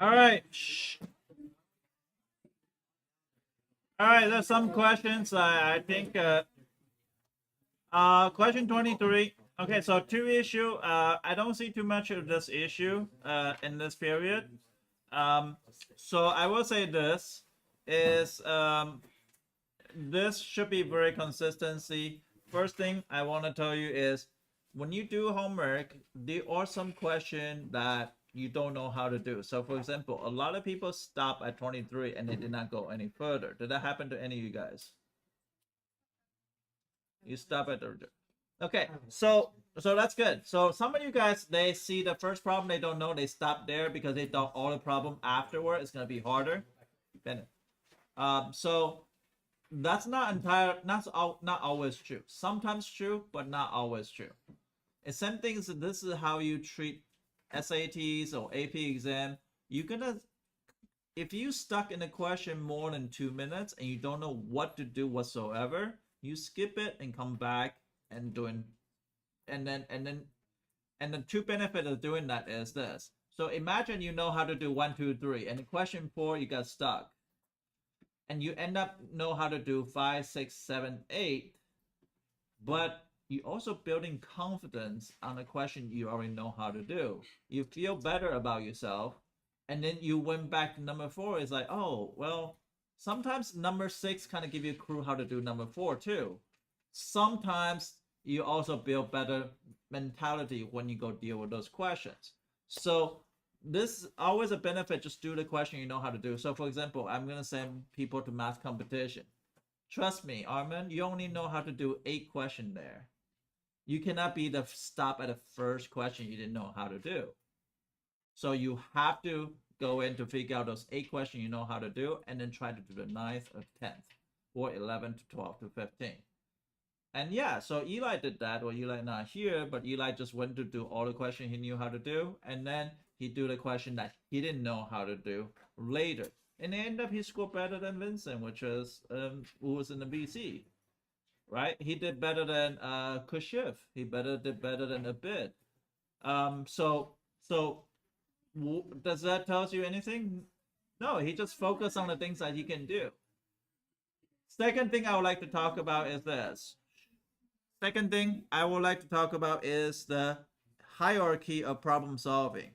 All right. Shh. All right. There's some questions. I think. Question 23. Okay, so two issue. I don't see too much of this issue. In this period. Um, so I will say this is this should be very consistency. First thing I want to tell you is when you do homework, there are some questions that you don't know how to do. So for example, a lot of people stop at 23 and they did not go any further. Did that happen to any of you guys? You stop at the okay, so that's good. So some of you guys, they see the first problem, they don't know, they stop there because they thought all the problem afterward is gonna be harder. Then so that's not always true. Sometimes true, but not always true. And same things. This is how you treat SATs or AP exam. You're gonna, if you stuck in a question more than 2 minutes and you don't know what to do whatsoever, you skip it and come back and doing, and then two benefit of doing that is this. So imagine you know how to do 1, 2, 3, and in question 4 you got stuck, and you end up know how to do 5, 6, 7, 8, but you also building confidence on a question you already know how to do. You feel better about yourself, and then you went back to number 4. It's like, oh well, sometimes number 6 kind of give you a clue how to do number 4 too. Sometimes you also build better mentality when you go deal with those questions. So this is always a benefit. Just do the question you know how to do. So for example, I'm gonna send people to math competition. Trust me, Armin, you only know how to do 8 questions there. You cannot be the stop at the first question you didn't know how to do. So you have to go in to figure out those 8 questions you know how to do, and then try to do the 9th or 10th, or 11th to 12th to 15. And yeah, so Eli did that. Well, Eli not here, but Eli just went to do all the questions he knew how to do, and then he do the question that he didn't know how to do later. And end up he scored better than Vincent, which is who was in the BC, right? He did better than Kushif. He did better than Abid. So does that tell you anything? No, he just focused on the things that he can do. Second thing I would like to talk about is this. Second thing I would like to talk about is the hierarchy of problem solving.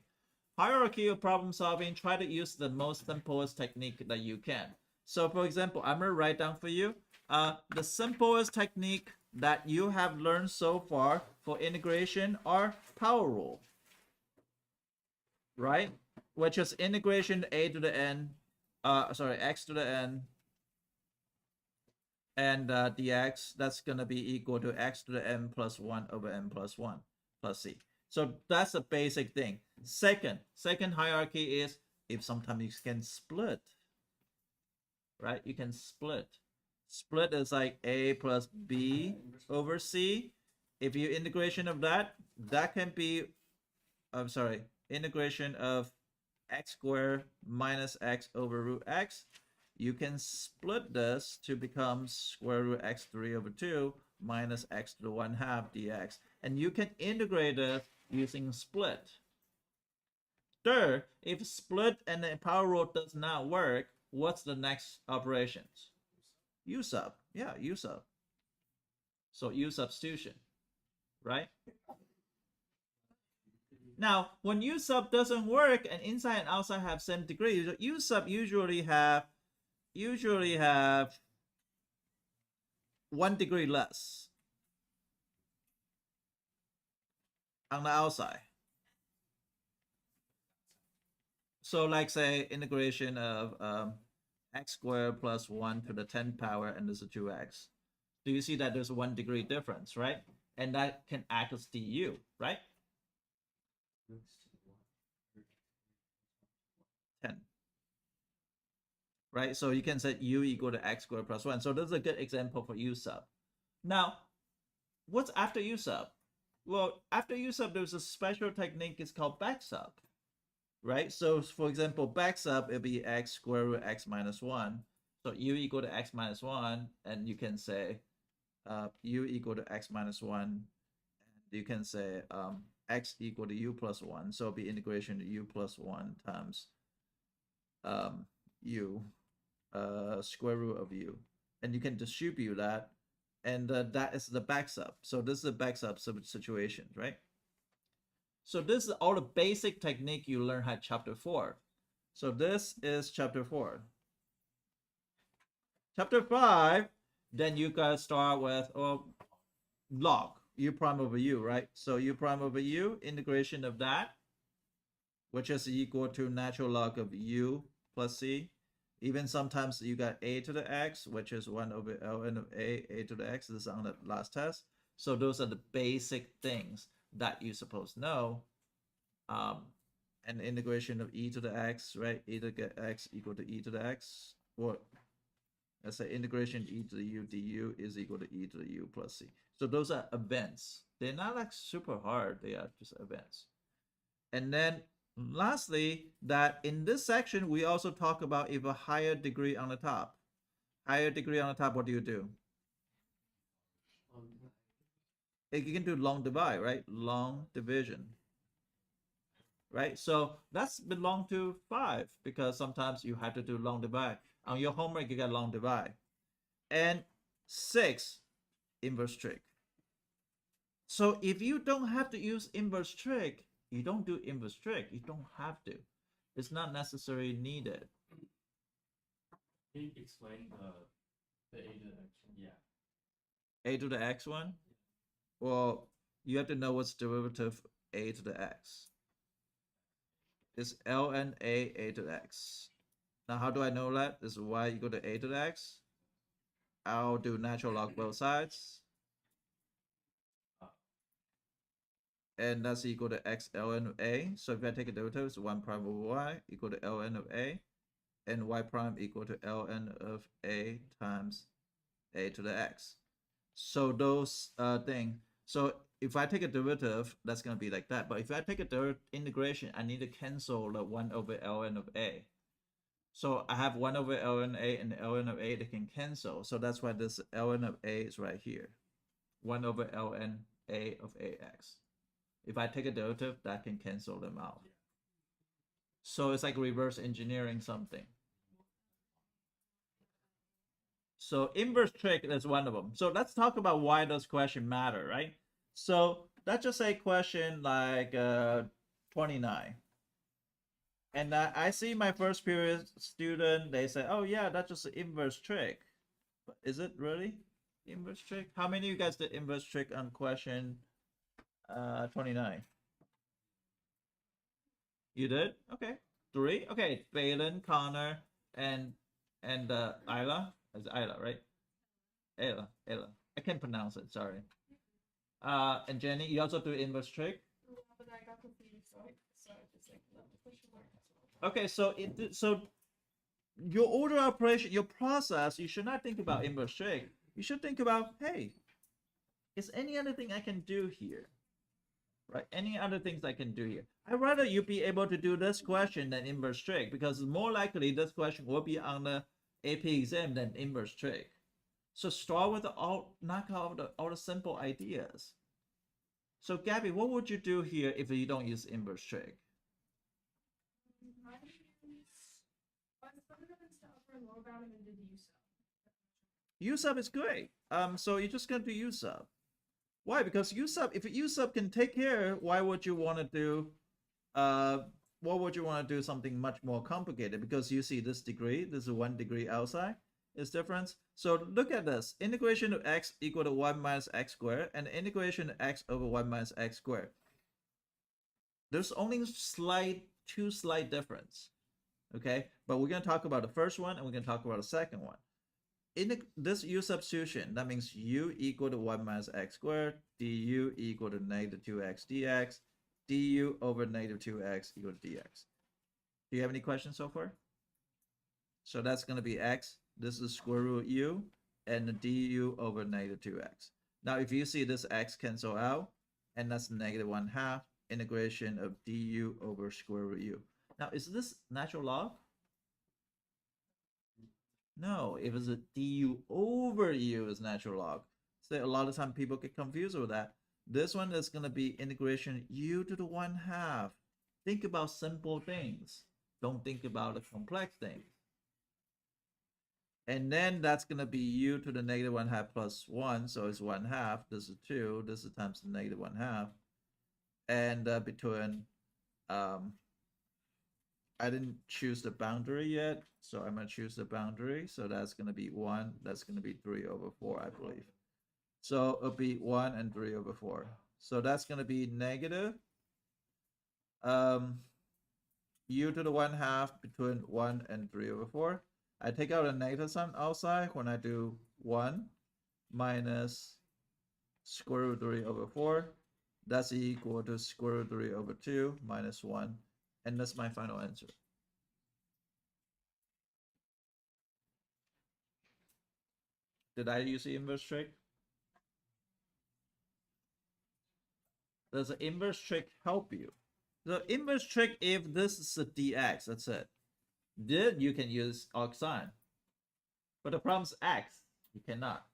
Hierarchy of problem solving, try to use the most simplest technique that you can. So for example, I'm going to write down for you the simplest technique that you have learned so far for integration are power rule, right? Which is integration a to the n, x to the n, and dx, that's going to be equal to x to the n plus 1 over n plus 1 plus c. So that's a basic thing. Second hierarchy is if sometimes you can split, right? You can split. Split is like a plus b over c. If you integration of that, that can be, I'm sorry, integration of x squared minus x over root x. You can split this to become square root x3 over 2 minus x to the 1/2 dx. And you can integrate it using split. Third, if split and the power rule does not work, what's the next operations? U sub. Yeah, U sub. So U substitution, right? Now, when U sub doesn't work and inside and outside have same degree, U sub usually have 1 degree less on the outside. So like say integration of x squared plus 1 to the 10th power and this is 2x. Do you see that there's a 1 degree difference, right? And that can act as du, right? 10. Right? So you can set u equal to x squared plus 1. So this is a good example for u sub. Now, what's after u sub? Well, after u sub, there's a special technique. It's called back sub, right? So for example, back sub, it'll be x square root x minus 1. So u equal to x minus 1, and you can say u equal to x minus 1, and you can say x equal to u plus 1, so it'll be integration to u plus 1 times u square root of u, and you can distribute that, and that is the backsub. So this is the backsub situation, right? So this is all the basic technique you learn at chapter 4. So this is chapter 4. Chapter 5, then you guys start with log u prime over u, right? So u prime over u, integration of that, which is equal to natural log of u plus c. Even sometimes you got a to the x, which is 1 over ln of a to the x. This is on the last test. So those are the basic things that you're supposed to know. And integration of e to the x, right? E to the x equal to e to the x. Or let's say integration e to the u du is equal to e to the u plus c. So those are events. They're not like super hard. They are just events. And then lastly, that in this section, we also talk about if a higher degree on the top. Higher degree on the top, what do? You can do long divide, right? Long division. Right? So that's belong to 5 because sometimes you have to do long divide. On your homework, you got long divide. And 6, inverse trig. So if you don't have to use inverse trig, you don't do inverse trig. You don't have to. It's not necessarily needed. Can you explain the a to the x one? Yeah. A to the x one? Well, you have to know what's derivative a to the x. It's ln a to the x. Now, how do I know that? This is y equal to a to the x. I'll do natural log both sides. And that's equal to x ln of a. So if I take a derivative, it's 1 prime over y equal to ln of a. And y prime equal to ln of a times a to the x. So those things. So if I take a derivative, that's going to be like that. But if I take a integration, I need to cancel the 1 over ln of a. So I have 1 over ln a and ln of a that can cancel. So that's why this ln of a is right here. 1 over ln a of ax. If I take a derivative, that can cancel them out. So it's like reverse engineering something. So inverse trig is one of them. So let's talk about why those questions matter, right? So let's just say question like 29. And I see my first period student, they say, oh yeah, that's just an inverse trig. But is it really inverse trig? How many of you guys did inverse trig on question 29? You did? Okay. 3? Okay. Balin, Connor, and Isla. It's Isla, right? Ayla. I can't pronounce it, sorry. And Jenny, you also do inverse trig? Yeah, but I got confused, so I just like left the question mark. Okay, so your order operation, your process, you should not think about inverse trig. You should think about, hey, is any other thing I can do here? Right? Any other things I can do here? I'd rather you be able to do this question than inverse trig because more likely this question will be on the AP exam than inverse trig. So start with knock out all the simple ideas. So Gabby, what would you do here if you don't use inverse trig? U sub is great. So you're just gonna do U sub. Why? Because U sub, if U sub can take care, why would you want to do what would you want to do something much more complicated? Because you see this degree, this is 1 degree outside, is difference. So look at this. Integration of x equal to 1 minus x squared and integration of x over 1 minus x squared. There's only two slight difference. Okay, but we're going to talk about the first one and we're going to talk about the second one. In this U substitution, that means u equal to 1 minus x squared, du equal to negative 2x dx, du over negative 2x equal to dx. Do you have any questions so far? So that's going to be x. This is square root u and the du over negative 2x. Now, if you see this x cancel out, and that's negative 1/2 integration of du over square root u. Now, is this natural log? No, if it's a du over u is natural log. So a lot of time people get confused with that. This one is gonna be integration u to the 1/2. Think about simple things. Don't think about the complex things. And then that's gonna be u to the negative 1/2 plus 1, so it's 1/2. This is 2. This is times the negative 1/2. And between I didn't choose the boundary yet, so I'm gonna choose the boundary. So that's gonna be 1. That's gonna be 3/4, I believe. So it'll be 1 and 3/4. So that's gonna be negative u to the 1/2 between 1 and 3/4. I take out a negative sign outside when I do 1 minus square root 3/4. That's equal to square root 3/2 minus 1. And that's my final answer. Did I use the inverse trick? Does the inverse trick help you? The inverse trick, if this is a dx, that's it. Then you can use arc sine. But the problem is x. You cannot.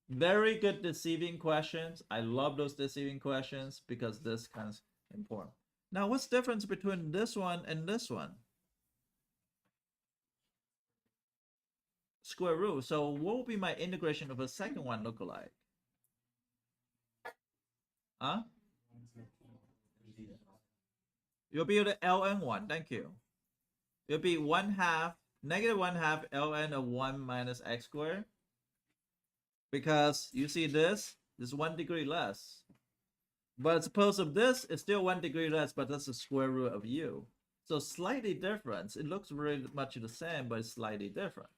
Very good deceiving questions. I love those deceiving questions because this kind of important. Now, what's the difference between this one and this one? Square root. So what will be my integration of the second one look like? Huh? You'll be the ln one. Thank you. It'll be 1/2, negative 1/2 ln of 1 minus x squared. Because you see this is 1 degree less. But suppose of this is still 1 degree less, but that's the square root of u. So slightly different. It looks really much the same, but it's slightly different.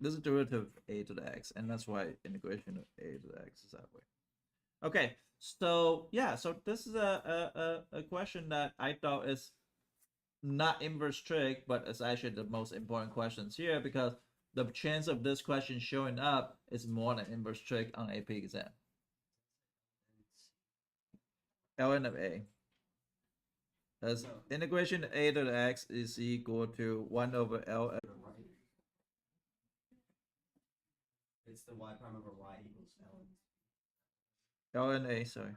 This is derivative of a to the x, and that's why integration of a to the x is that way. Okay, so yeah, so this is a question that I thought is not inverse trick, but it's actually the most important questions here because the chance of this question showing up is more than inverse trick on AP exam. ln of a. As integration of a to the x is equal to 1 over ln. It's the y prime over y equals ln. ln a, sorry.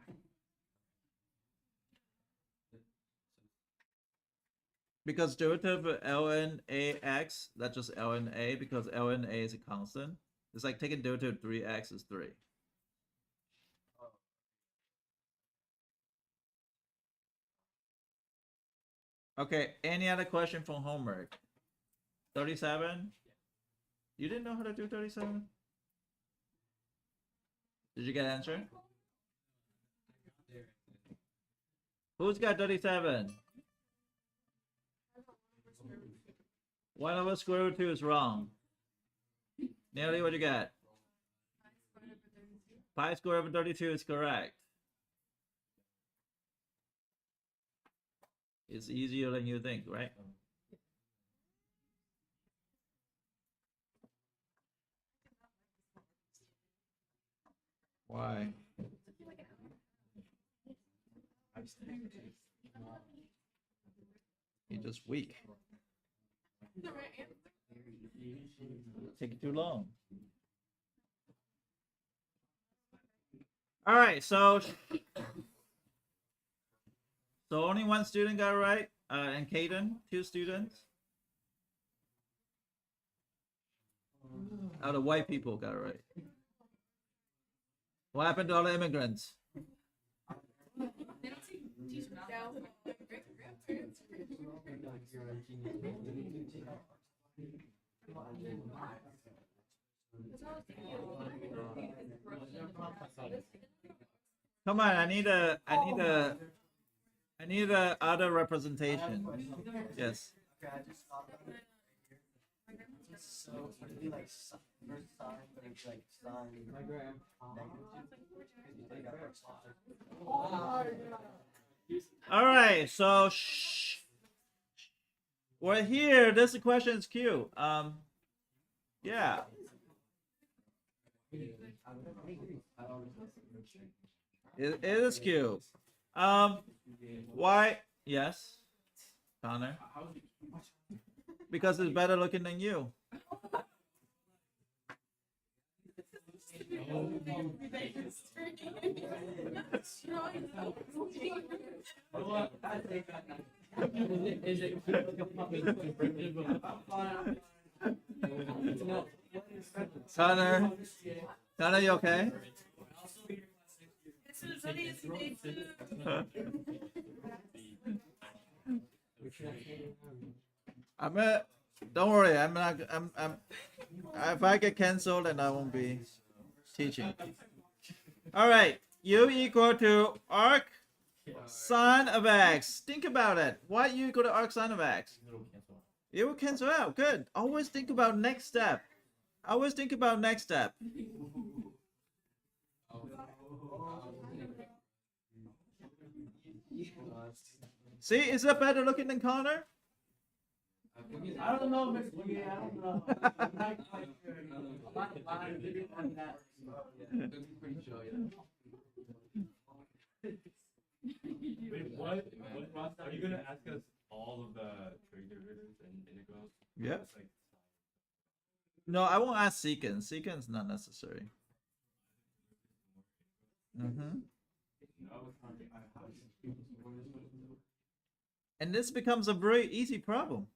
Because derivative of ln ax, that's just ln a because ln a is a constant. It's like taking derivative of 3x is 3. Okay, any other question from homework? 37? You didn't know how to do 37? Did you get an answer? Who's got 37? 1 over square root 2 is wrong. Nearly, what you got? Pi squared over 32 is correct. It's easier than you think, right? Why? You're just weak. The right answer. Take too long. All right, so only one student got it right, and Caden, 2 students. Out of white people got it right. What happened to all the immigrants? They don't teach now. Great-grandparents. Come on, I need a other representation. Yes. Okay, I just thought about it. So it'd be like first sign, but it'd be like sign. My gram. All right, so we're here. This question is cute. Yeah. It is cute. Why? Yes, Connor. Because it's better looking than you. Is it Connor, Connor, you okay? This is only yesterday. I'm a, don't worry, I'm not, I'm, if I get canceled, then I won't be teaching. All right, u equal to arc sine of x. Think about it. Why u equal to arc sine of x? It will cancel out. Good. Always think about next step. Always think about next step. See, is that better looking than Connor? I don't know, Miss Lee, I don't know. I'm not quite sure. I'm not lying on that. pretty sure, Wait, what? Ross, are you gonna ask us all of the trig derivatives and integrals? Yep. It's like, No, I won't ask secant. Secant's not necessary. And this becomes a very easy problem.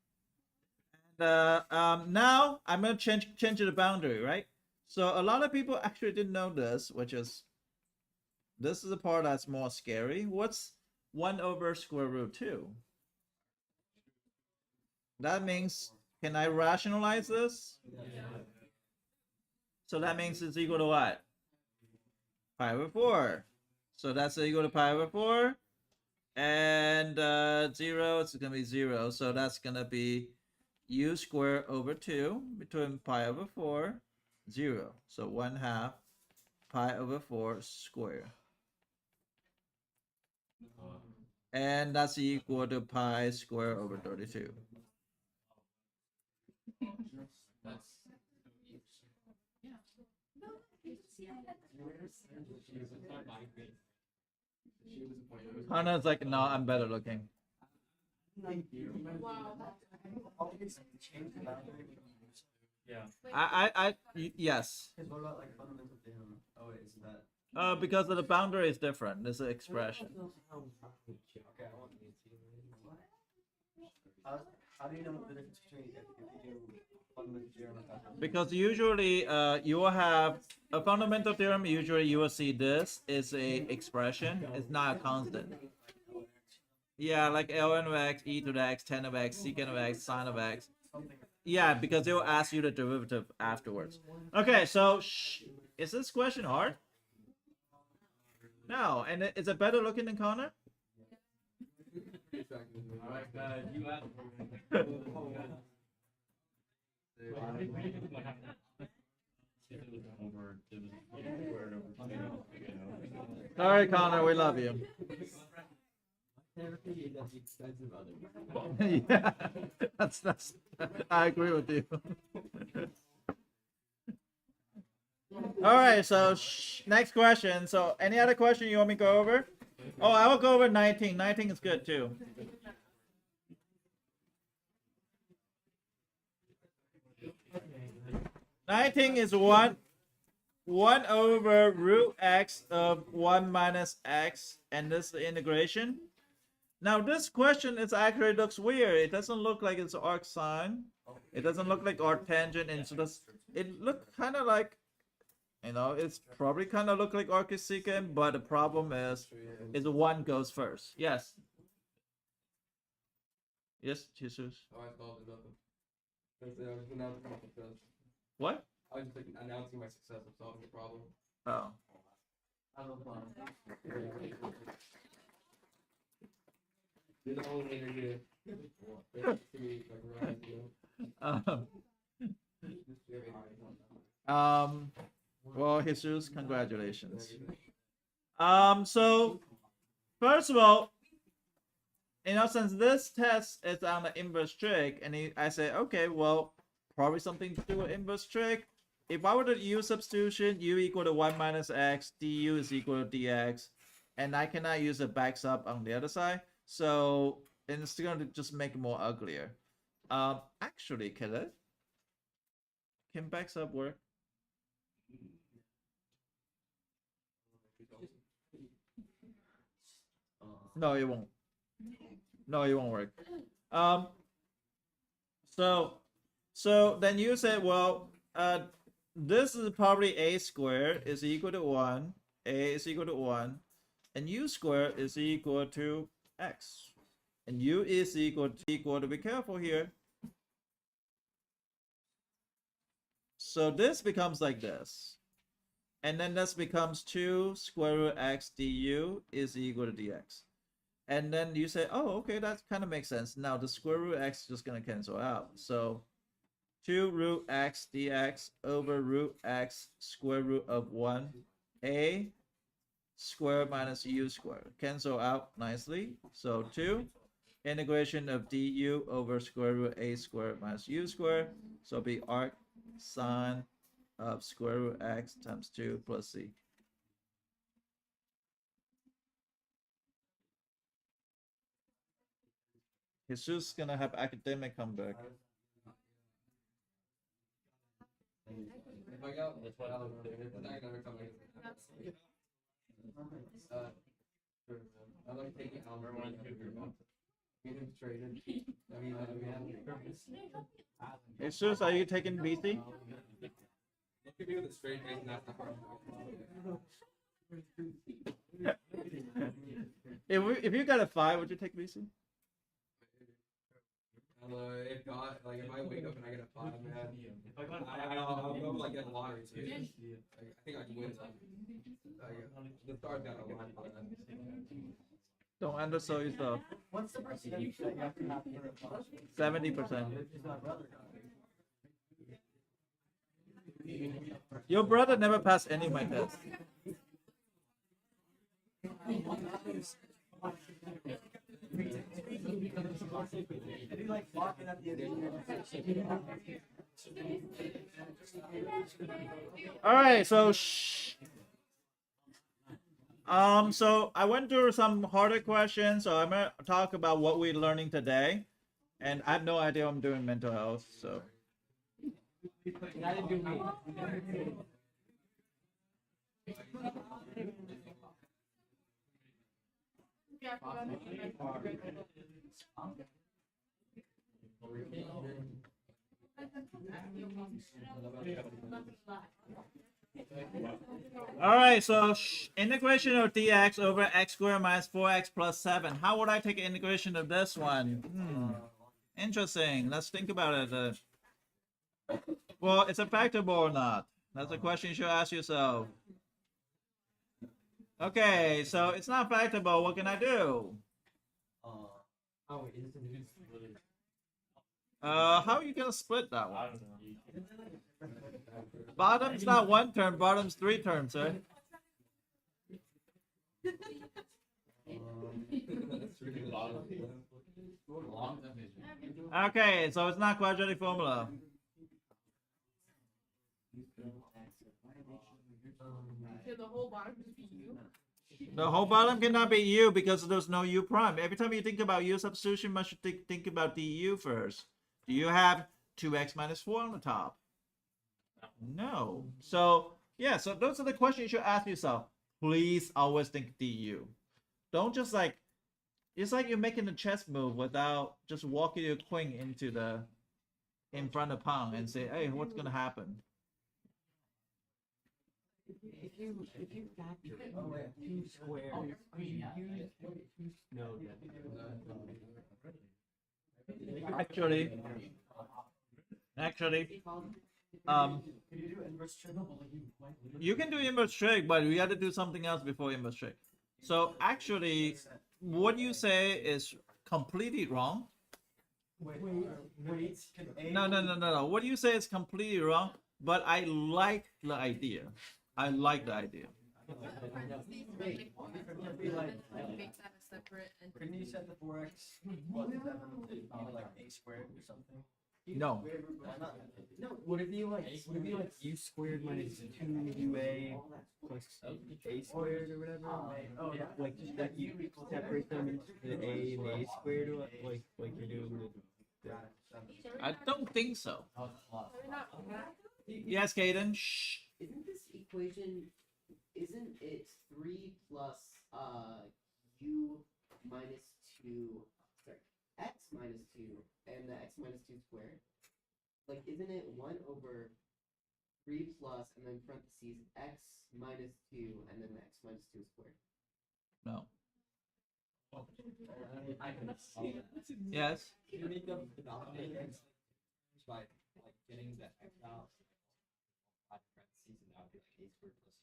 And now I'm gonna change the boundary, right? So a lot of people actually didn't know this, which is this is the part that's more scary. What's 1 over square root 2? That means, can I rationalize this? So that means it's equal to what? Pi over 4. So that's equal to pi over 4. And 0, it's going to be 0. So that's going to be u squared over 2 between pi over 4, 0. So 1/2 pi over 4 squared. And that's equal to pi squared over 32. Hannah's like, no, I'm better looking. Wow. yeah. Yes. What about like fundamental theorem? Oh wait, is that? Because of the boundary is different. There's an expression. Okay, I want how do you know the difference between if you do fundamental theorem and fundamental? Because usually you will have a fundamental theorem. Usually you will see this is a expression. It's not a constant. Yeah, like ln of x, e to the x, tan of x, secant of x, sine of x. Yeah, because they will ask you the derivative afterwards. Okay, so is this question hard? No, and is it better looking than Connor? Alright, you asked. Sorry, Connor, we love you. Yeah, that's. I agree with you. All right, so next question. So, any other question you want me to go over? Oh, I will go over 19. 19 is good too. Nineteen is 1 over root x of 1 minus x, and this is the integration. Now this question is actually looks weird. It doesn't look like it's arc sine. It doesn't look like arc tangent, and so it look kind of like, it's probably kind of look like arc-secant, but the problem is one goes first. Yes. Yes, Jesus. What? I was just like announcing my success of solving the problem. Oh. You're the only interview. Well, Jesus, congratulations. So first of all, since this test is on the inverse trig, and I say, okay, well, probably something to do with inverse trig. If I were to use substitution, u equal to 1 minus x, du is equal to dx, and I cannot use a back sub on the other side, so it's going to just make it more uglier. Actually, can it? Can backs up work? No, it won't. No, it won't work. Um, so then you said, well, this is probably a squared is equal to 1, a is equal to 1, and u squared is equal to x. And u is equal to, be careful here. So this becomes like this. And then this becomes 2 square root x du is equal to dx. And then you say, oh, okay, that kind of makes sense. Now the square root x is just going to cancel out. So 2 root x dx over root x square root of 1 a squared minus u squared. Cancel out nicely. So 2 integration of du over square root a squared minus u squared. So be arc sine of square root x times 2 plus c. Jesus gonna have academic comeback. If I got, it's not gonna come in. I like taking Almer one. Get him traded. I mean, Jesus, are you taking BC? look at me with a straight face, and that's the hard If you got a 5, would you take BC? if God, like if I wake up and I get a 5, man, I'll go like get a lottery too. Like, I think I can win something. The stars got a lot on that. Don't undersell yourself. What's the percentage that you have to have for a 70%. Is my brother Your brother never passed any of my tests. Did he like walking at the end of the year? All right, so so I went through some harder questions. So I'm gonna talk about what we're learning today, and I have no idea what I'm doing mental health. So. Yeah, All right, so integration of dx over x squared minus 4x plus 7. How would I take integration of this one? Interesting. Let's think about it. Well, it's a factorable or not? That's a question you should ask yourself. Okay, so it's not factorable. What can I do? How are you gonna split that one? Bottom's not one term, bottom's 3 terms, right? Okay, so it's not quadratic formula. the whole bottom just be you. The whole bottom cannot be u because there's no u prime. Every time you think about u substitution, you must think about du first. Do you have 2x minus 4 on the top? No. So, yeah, so those are the questions you should ask yourself. Please always think du. Don't just like, it's like you're making a chess move without just walking your queen into in front of pawn and say, hey, what's going to happen? If you factor 2 squares, Actually, you can do inverse inverse trig, but we got to do something else before inverse trig. So actually, what you say is completely wrong. No. What you say is completely wrong, but I like the idea. I like the idea. Make that a separate entity. Couldn't you set the 4x plus 7 to like a squared or something? No. no, would it be like u squared minus 2ua plus a squared or whatever? Oh yeah. Like just like you separate them into the a and a squared, or like you're doing I don't think so. We're not. Yes, Kaden. Shh. Isn't this equation, isn't it 3 plus u minus 2, sorry, x minus 2 and the x minus 2 squared? Like, isn't it 1 over 3 plus and then parentheses x minus 2 and then x minus 2 squared? No. I can see that. Yes. You make the denominator by like getting the x out, parentheses, and that would be like a squared plus c squared.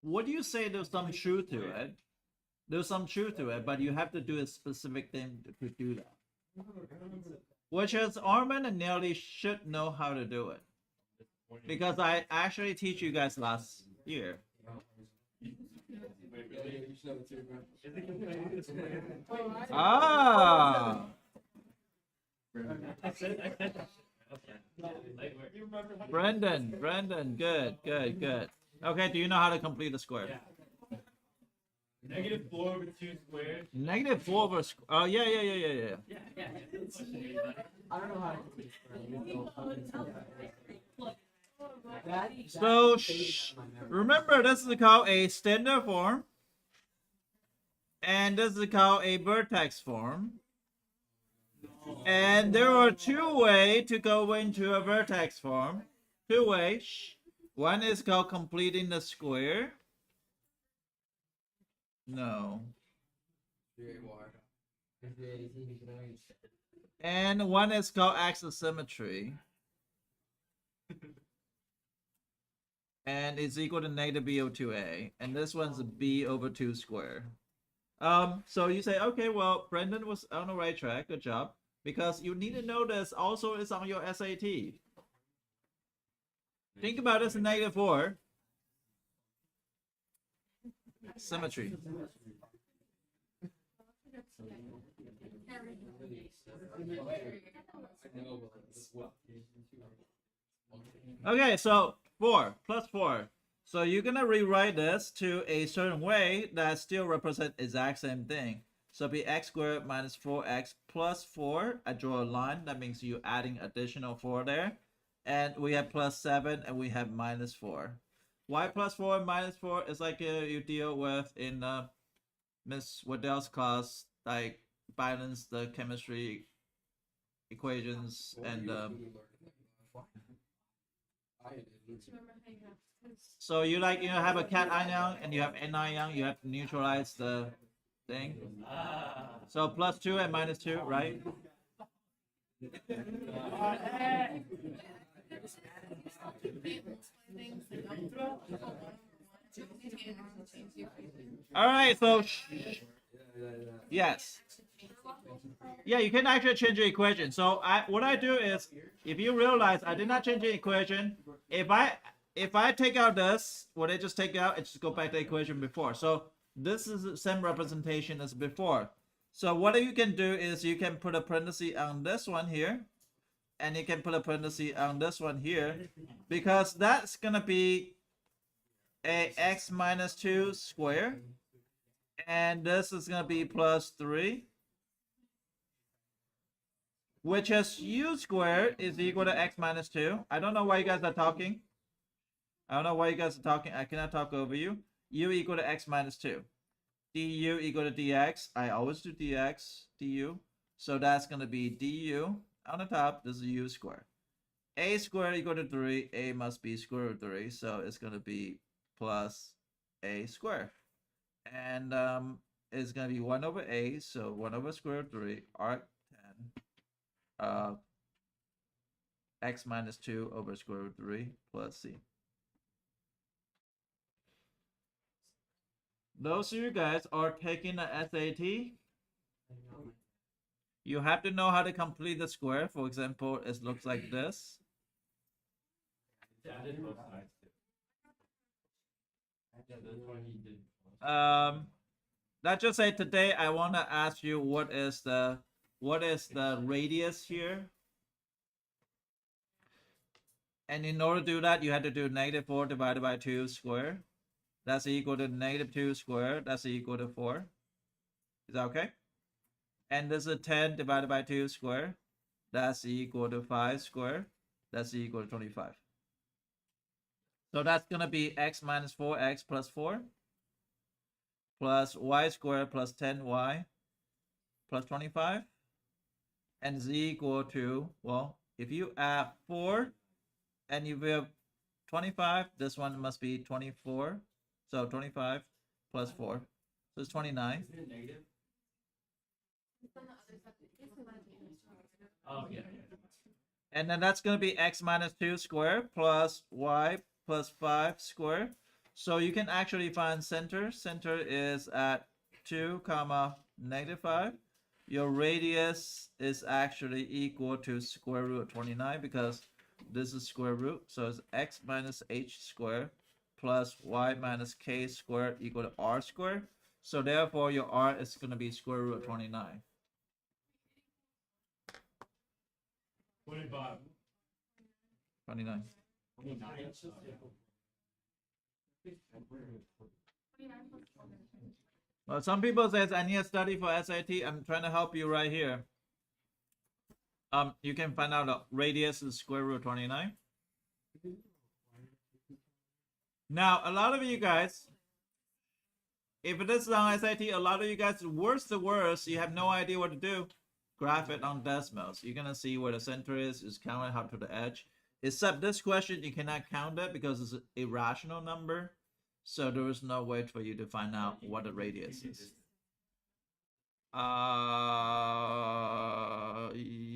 Would you say there's some truth to it? There's some truth to it, but you have to do a specific thing to do that. Which is Armin and Nelly should know how to do it. Because I actually teach you guys last year. Ah! Brendan, good. Okay, do you know how to complete the square? Negative 4 over 2 squared. Negative 4 over oh yeah. I don't know how to complete square. So remember, this is called a standard form, and this is called a vertex form. And there are two ways to go into a vertex form. Two ways. One is called completing the square. No. And one is called axis symmetry. And it's equal to negative b over 2a. And this one's b over 2 square. So you say, okay, well, Brendan was on the right track. Good job. Because you need to know this also is on your SAT. Think about this in negative 4. Symmetry. Okay, so 4 plus 4. So you're gonna rewrite this to a certain way that still represent exact same thing. So be x squared minus 4x plus 4. I draw a line. That means you're adding additional 4 there. And we have plus 7 and we have minus 4. Why plus 4 and minus 4 is like you deal with in Miss Waddell's class, like balance the chemistry equations and so you like have a cat ion and you have anion, you have to neutralize the thing. So plus 2 and minus 2, right? All right, so yes. Yeah, you can actually change the equation. So what I do is, if you realize I did not change the equation, if I take out this, what I just take out, it just go back to the equation before. So this is the same representation as before. So what you can do is you can put a parenthesis on this one here, and you can put a parenthesis on this one here, because that's gonna be a x minus 2 square, and this is gonna be plus 3. Which is u squared is equal to x minus 2. I don't know why you guys are talking. I don't know why you guys are talking. I cannot talk over you. U equal to x minus 2. Du equal to dx. I always do dx, du. So that's going to be du on the top. This is u squared. A squared equal to 3. A must be square root of 3. So it's going to be plus a squared. And it's going to be 1 over a. So 1 over square root of 3. Arc 10. X minus 2 over square root of 3 plus c. Those of you guys are taking the SAT. You have to know how to complete the square. For example, it looks like this. Let's just say today I want to ask you what is the radius here. And in order to do that, you have to do negative 4 divided by 2 square. That's equal to negative 2 squared. That's equal to 4. Is that okay? And this is 10 divided by 2 square. That's equal to 5 square. That's equal to 25. So that's going to be x minus 4x plus 4 plus y squared plus 10y plus 25. And is equal to, well, if you add 4 and you have 25, this one must be 24. So 25 plus 4. So it's 29. Isn't it negative? It's on the other side. It's on the other side. Oh, yeah. And then that's going to be x minus 2 squared plus y plus 5 squared. So you can actually find center. Center is at 2 comma negative 5. Your radius is actually equal to square root of 29 because this is square root. So it's x minus h squared plus y minus k squared equal to r squared. So therefore your r is going to be square root of 29. 25. 29. 29. 29 plus 4. Well, some people says I need to study for SAT. I'm trying to help you right here. You can find out the radius is square root of 29. Now, a lot of you guys, if it is on SAT, a lot of you guys, worst the worst, you have no idea what to do. Graph it on decimals. You're gonna see where the center is counted out to the edge. Except this question, you cannot count it because it's an irrational number. So there is no way for you to find out what the radius is.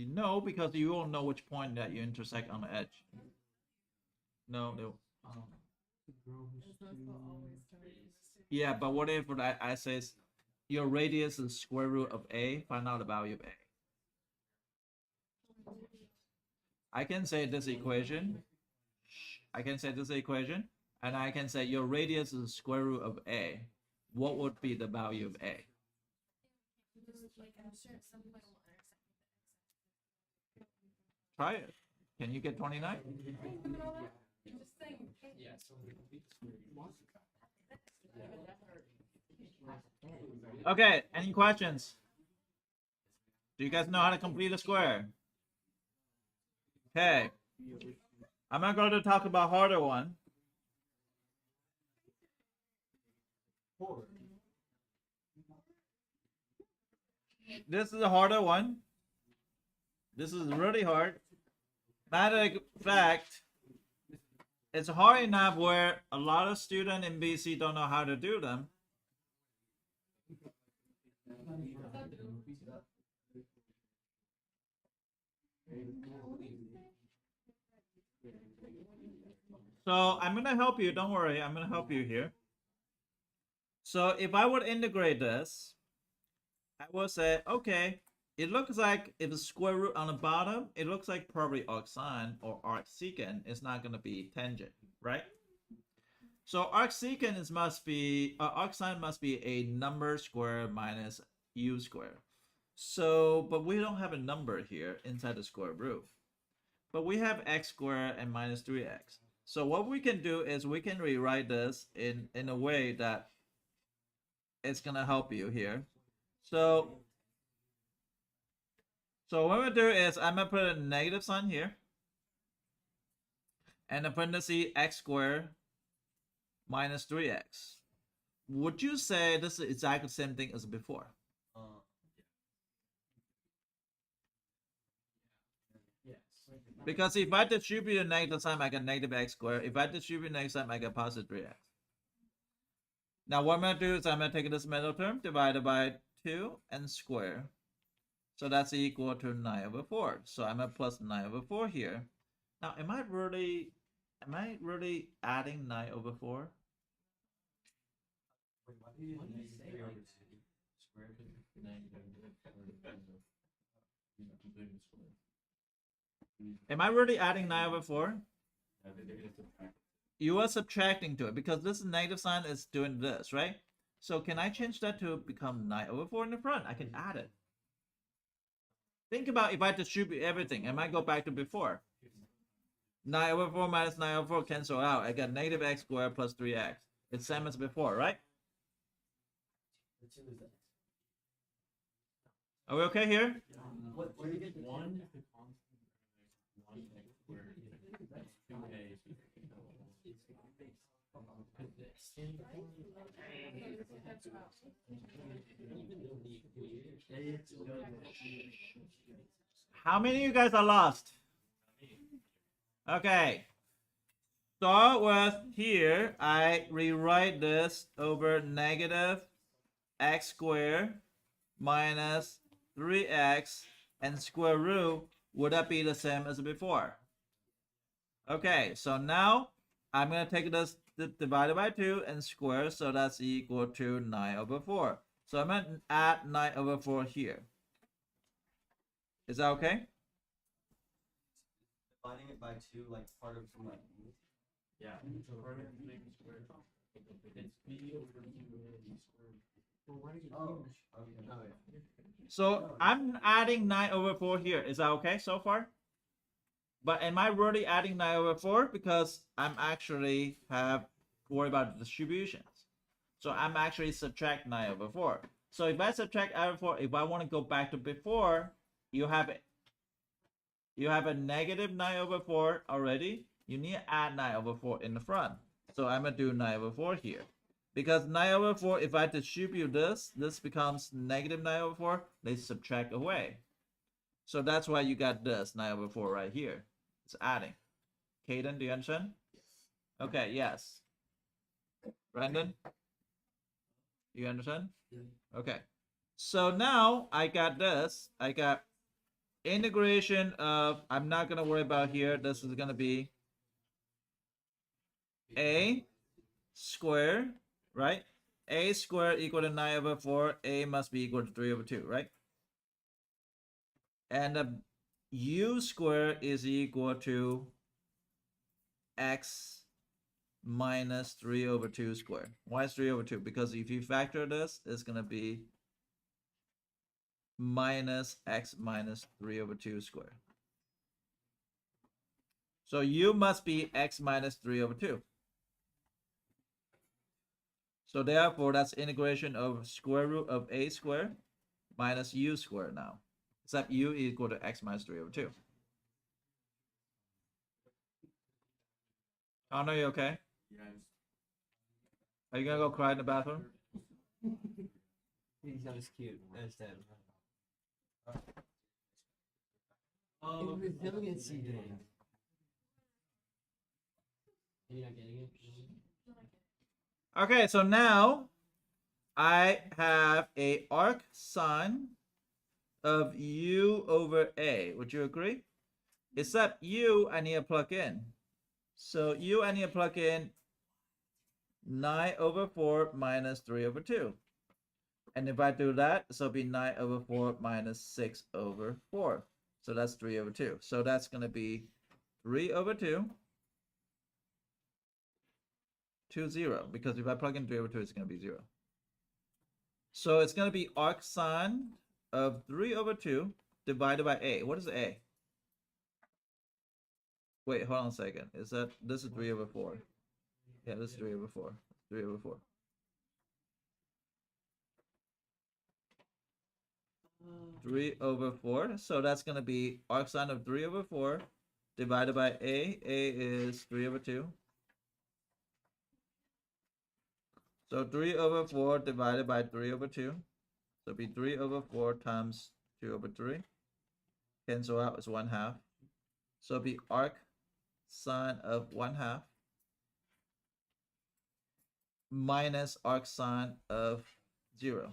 No, because you won't know which point that you intersect on the edge. No. Yeah, but what if I says your radius is square root of a? Find out the value of a. I can say this equation. And I can say your radius is square root of a. What would be the value of a? Like, I'm sure some people will intersect with Try it. Can you get 29? the x. Just saying. Okay, any questions? Do you guys know how to complete a square? Okay. I'm not going to talk about harder one. This is a harder one. This is really hard. Matter of fact, it's hard enough where a lot of students in BC don't know how to do them. So I'm going to help you. Don't worry. I'm going to help you here. So if I would integrate this, I will say, okay, it looks like if it's square root on the bottom, it looks like probably arcsine or arcsecant is not going to be tangent, right? So arcsecant is arcsine must be a number square minus u square. So, but we don't have a number here inside the square root. But we have x squared and minus 3x. So what we can do is we can rewrite this in a way that it's going to help you here. So what I'm going to do is I'm going to put a negative sign here. And in parentheses x squared minus 3x. Would you say this is exactly the same thing as before? Because if I distribute a negative sign, I get negative x squared. If I distribute a negative sign, I get positive 3x. Now what I'm going to do is I'm going to take this middle term divided by 2 and square. So that's equal to 9 over 4. So I'm going to plus 9 over 4 here. Now am I really adding 9 over 4? Am I really adding 9 over 4? You are subtracting to it because this negative sign is doing this, right? So can I change that to become 9 over 4 in the front? I can add it. Think about if I distribute everything. I might go back to before. 9 over 4 minus 9 over 4 cancel out. I got negative x squared plus 3x. It's same as before, right? Are we okay here? What do you get? One is the constant. One x squared. That's 2a. How many of you guys are lost? Okay. Start with here. I rewrite this over negative x squared minus 3x and square root. Would that be the same as before? Okay, so now I'm going to take this divided by 2 and square, so that's equal to 9 over 4. So I'm going to add 9 over 4 here. Is that okay? Dividing it by 2, like part of like. Yeah. So part of the squared. It's b over 2a squared. Well, why did you okay. Oh, yeah. So I'm adding 9 over 4 here. Is that okay so far? But am I really adding 9 over 4? Because I'm actually have worry about the distributions. So I'm actually subtract 9 over 4. So if I subtract 9 over 4, if I want to go back to before, you have a negative 9 over 4 already. You need to add 9 over 4 in the front. So I'm going to do 9 over 4 here. Because 9 over 4, if I distribute this becomes negative 9 over 4. They subtract away. So that's why you got this 9 over 4 right here. It's adding. Caden, do you understand? Yes. Okay, yes. Brandon? You understand? Yeah. Okay. So now I got this. I got integration of, I'm not going to worry about here. This is going to be a squared, right? A squared equal to 9 over 4. A must be equal to 3 over 2, right? And u squared is equal to x minus 3 over 2 squared. Why is 3 over 2? Because if you factor this, it's going to be minus x minus 3 over 2 squared. So u must be x minus 3 over 2. So therefore, that's integration of square root of a squared minus u squared now. Except u equal to x minus 3 over 2. Connor, you okay? Yes. Are you gonna go cry in the bathroom? He's not as cute as them. Oh, Resiliency day. You're not getting it? Okay, so now I have a arc sine of u over a. Would you agree? Except u, I need to plug in. So u, I need to plug in 9 over 4 minus 3 over 2. And if I do that, so it'll be 9 over 4 minus 6 over 4. So that's 3 over 2. So that's going to be 3 over 2, 2, 0. Because if I plug in 3 over 2, it's going to be 0. So it's going to be arc sine of 3 over 2 divided by a. What is a? Wait, hold on a second. Is that, this is 3 over 4. Yeah, this is 3 over 4. 3 over 4. Three over 4. So that's going to be arc sine of 3 over 4 divided by a. A is 3 over 2. So 3 over 4 divided by 3 over 2. So it'll be 3 over 4 times 2 over 3. Cancel out is 1/2. So it'll be arc sine of 1/2 minus arc sine of 0.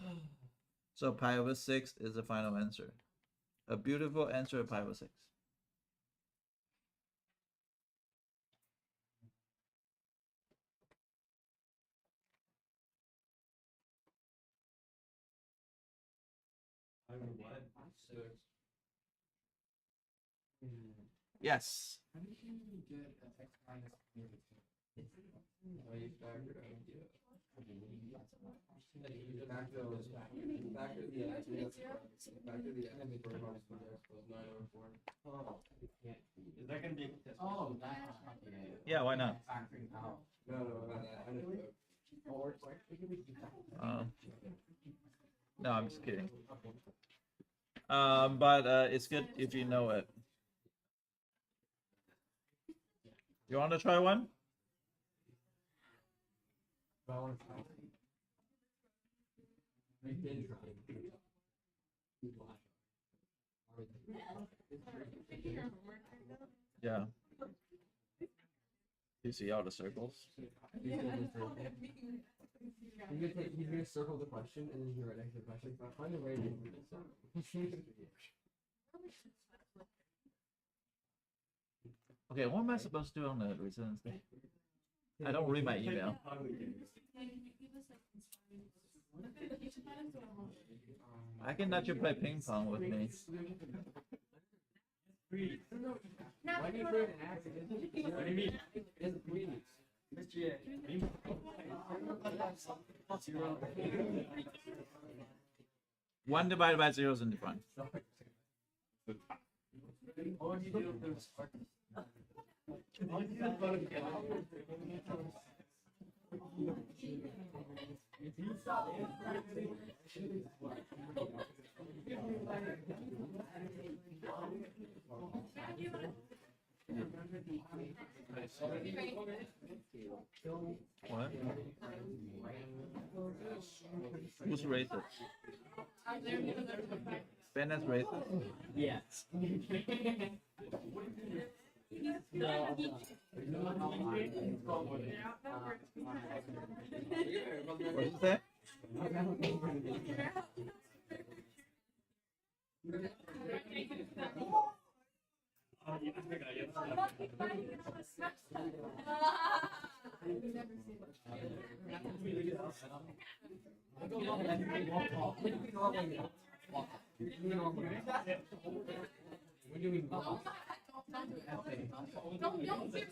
So pi over 6 is the final answer. A beautiful answer of pi over 6. Yes. How did you get x minus 3 over 2? Oh, you factor out factor the x factor the x squared minus 1x plus 9 over 4. Oh, is that going to be? Oh, that's okay. Yeah, why not? Factoring out. No, I know. No, I'm just kidding. But it's good if you know it. You want to try one? Yeah. You see all the circles? He's gonna circle the question and then he write next to the question. Find a way to do this. Okay, what am I supposed to do on the resistance thing? I don't read my email. I can let you play ping pong with me. Why do you create an accident? What do you mean? It's three. One divided by zero is in the front. What would you do if there was What? Who's racist? Ben is racist. Yes. What did you say? We're doing Don't seriously, don't do it. No, don't do it.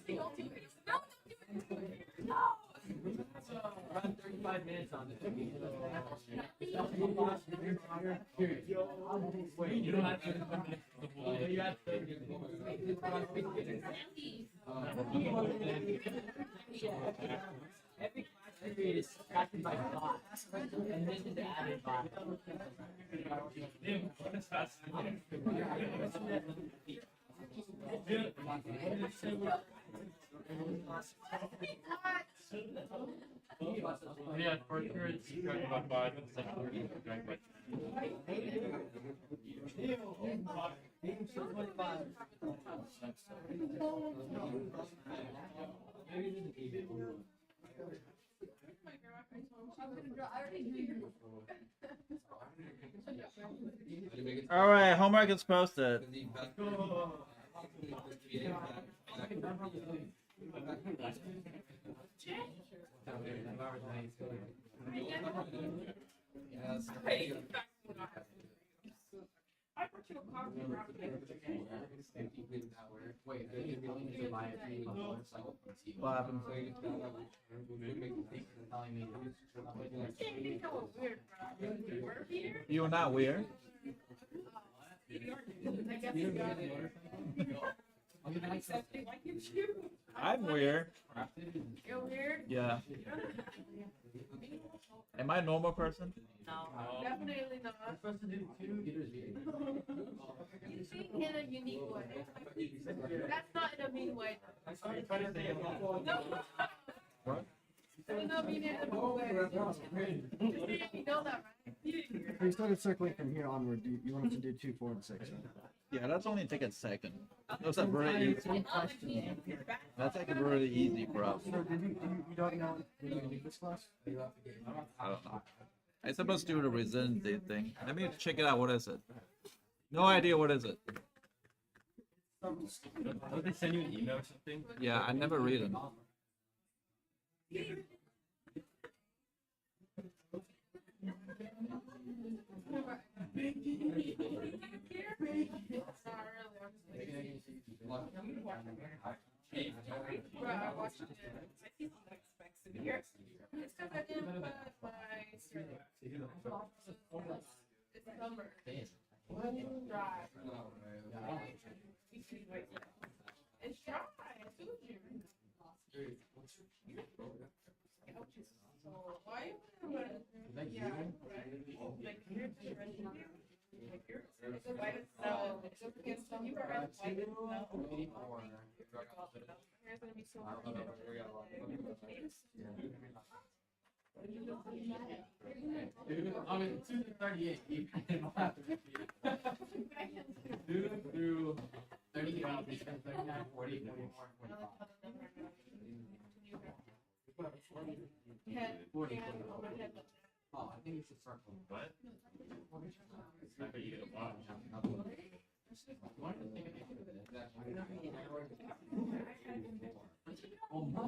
No. Run 35 minutes on this. Wait, you don't have to. You have to. Every class period is subtracted by 5, and this is added by. Yeah, first period subtract by 5, and second period subtract by 10. All right, homework is posted. What happened? You're not weird. I'm weird. You're weird. Yeah. Am I a normal person? Definitely not. You think in a unique way. That's not in a mean way. What? I don't know mean in a mean way. You know that, right? If we started circling from here onward, you wanted to do 2, 4, and 6. Yeah, that's only take a second. That's a very easy. That's like a really easy problem. So you don't know when you do this class? I don't know. I'm supposed to do the resiliency thing. Let me check it out. What is it? No idea what is it. Don't they send you an email or something? Yeah, I never read them. I watched it. I see some like specs in here. It's because I didn't put my cereal. It's summer. It's dry. It's dry. I told you. So why you putting it? Yeah, right. Like here, like here. white is no. It's just because when you are red, white is no. Here's gonna be so hard. Dude, I mean, 2 to 38. You can have 2 through 38. 39, 40, 44, 45. 40. Oh, I think you should start from what? I bet you get a lot. Oh my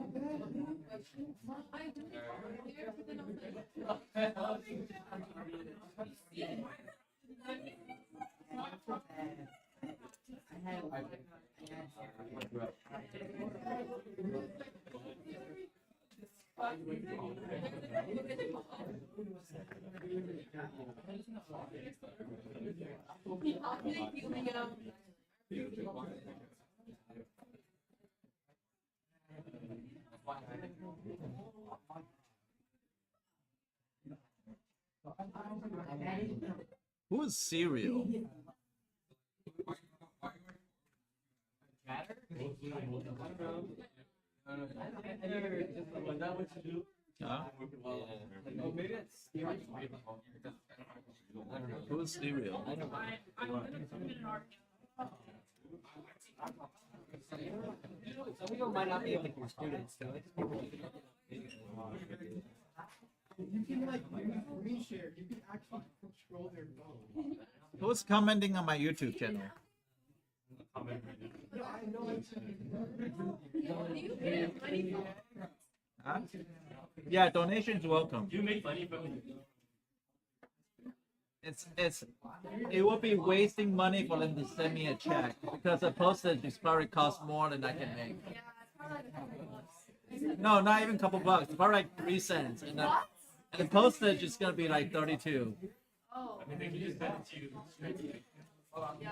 Who is cereal? Huh? Oh, maybe that's Who is cereal? Some people might not be like your students, so You can like use screen share. You can actually control their phone. Who's commenting on my YouTube channel? No, I know it's. Huh? Yeah, donations welcome. You make money from it. It would be wasting money for them to send me a check because the postage is probably cost more than I can make. Yeah, it's probably like a couple bucks. No, not even a couple bucks. It's probably like 3 cents, and the postage is gonna be like 32. Oh. I mean, they can just send it to you straight to you. Yeah.